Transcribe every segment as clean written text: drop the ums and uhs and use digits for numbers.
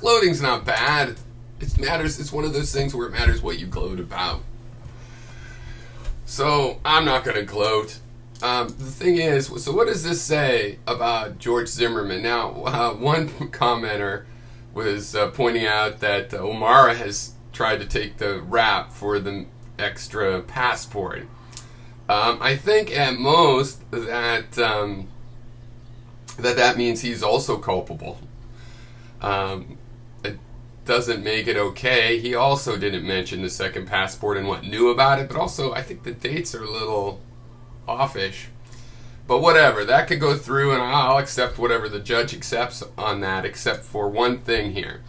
Gloating's not bad. It matters. It's one of those things where it matters what you gloat about. So I'm not going to gloat. The thing is, so what does this say about George Zimmerman? Now, one commenter was pointing out that O'Mara has tried to take the rap for the extra passport. I think at most that that means he's also culpable. It doesn't make it okay. He also didn't mention the second passport and what knew about it, but also I think the dates are a little offish. But whatever, that could go through, and I'll accept whatever the judge accepts on that, except for one thing here.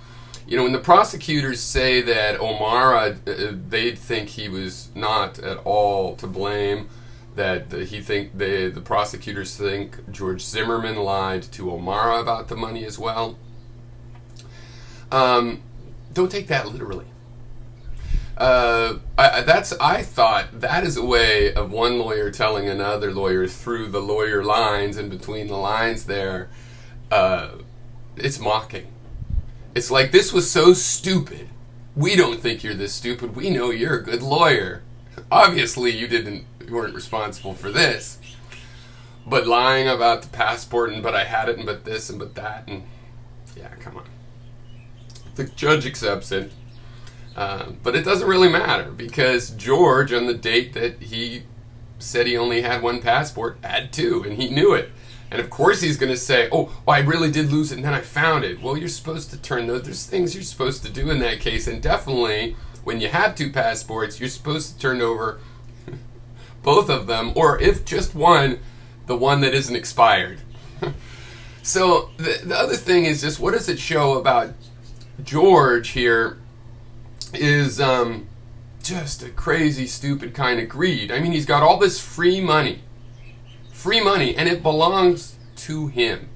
You know, when the prosecutors say that O'Mara, they think he was not at all to blame, that the prosecutors think George Zimmerman lied to O'Mara about the money as well. Don't take that literally. I thought that is a way of one lawyer telling another lawyer through the lawyer lines and between the lines there. It's mocking. It's like, this was so stupid. We don't think you're this stupid. We know you're a good lawyer. Obviously, you weren't responsible for this. But lying about the passport and but I had it and but this and but that and yeah, come on. The judge accepts it. But it doesn't really matter because George, on the date that he said he only had one passport, had two, and he knew it. And of course he's going to say, oh, well, I really did lose it and then I found it. Well, you're supposed to turn those. There's things you're supposed to do in that case, and definitely when you have two passports, you're supposed to turn over both of them, or if just one, the one that isn't expired. So the other thing is just, what does it show about George here is just a crazy, stupid kind of greed. I mean, he's got all this free money, and it belongs to him,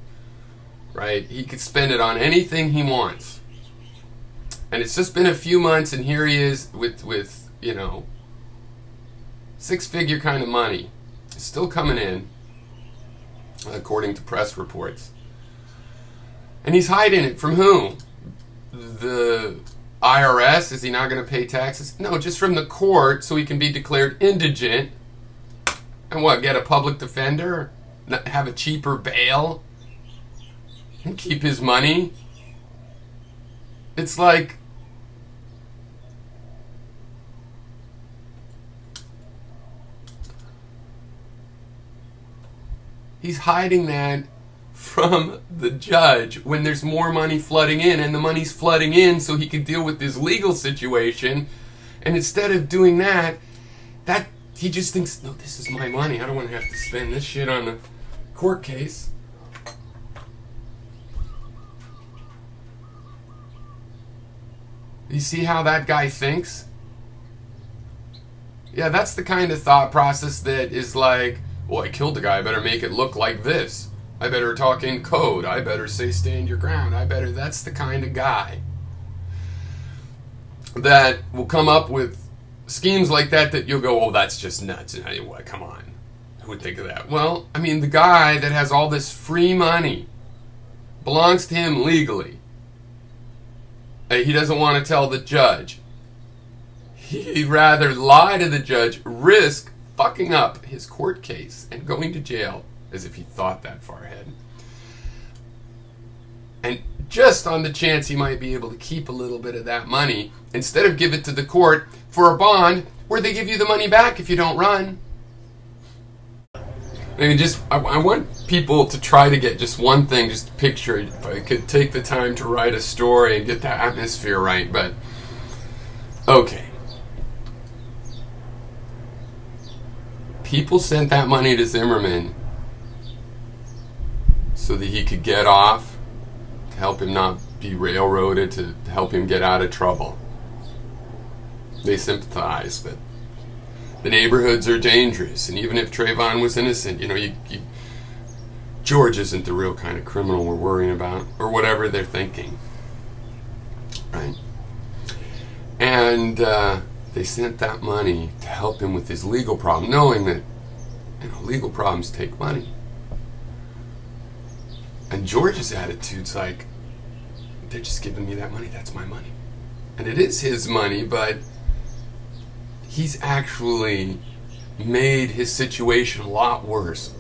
right? He could spend it on anything he wants. And it's just been a few months, and here he is with you know, six-figure kind of money. It's still coming in, according to press reports. And he's hiding it from whom? The IRS? Is he not going to pay taxes? No, just from the court so he can be declared indigent. And what, get a public defender? Have a cheaper bail? And keep his money? It's like... he's hiding that from the judge when there's more money flooding in, and the money's flooding in so he can deal with his legal situation. And instead of doing that, he just thinks, no, this is my money. I don't want to have to spend this shit on a court case. You see how that guy thinks? Yeah, that's the kind of thought process that is like, well, I killed the guy, I better make it look like this. I better talk in code. I better say stand your ground. That's the kind of guy that will come up with schemes like that you'll go, oh, that's just nuts. What? Come on. Who would think of that? Well, I mean, the guy that has all this free money belongs to him legally. He doesn't want to tell the judge. He'd rather lie to the judge, risk fucking up his court case and going to jail, as if he thought that far ahead. And just on the chance he might be able to keep a little bit of that money, instead of give it to the court for a bond where they give you the money back if you don't run. I mean, I want people to try to get just one thing, just picture it. If I could take the time to write a story and get the atmosphere right, but okay. People sent that money to Zimmerman so that he could get off, to help him not be railroaded, to help him get out of trouble. They sympathize, but the neighborhoods are dangerous, and even if Trayvon was innocent, you know, George isn't the real kind of criminal we're worrying about, or whatever they're thinking, right? And they sent that money to help him with his legal problem, knowing that, you know, legal problems take money. And George's attitude's like, they're just giving me that money. That's my money. And it is his money, but he's actually made his situation a lot worse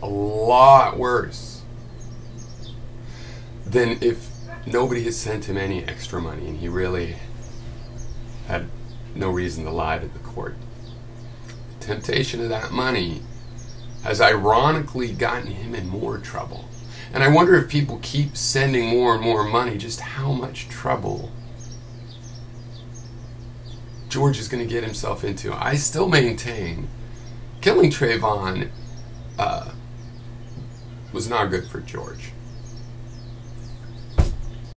than if nobody had sent him any extra money and he really had no reason to lie to the court. The temptation of that money has ironically gotten him in more trouble. And I wonder if people keep sending more and more money, just how much trouble George is going to get himself into. I still maintain killing Trayvon was not good for George.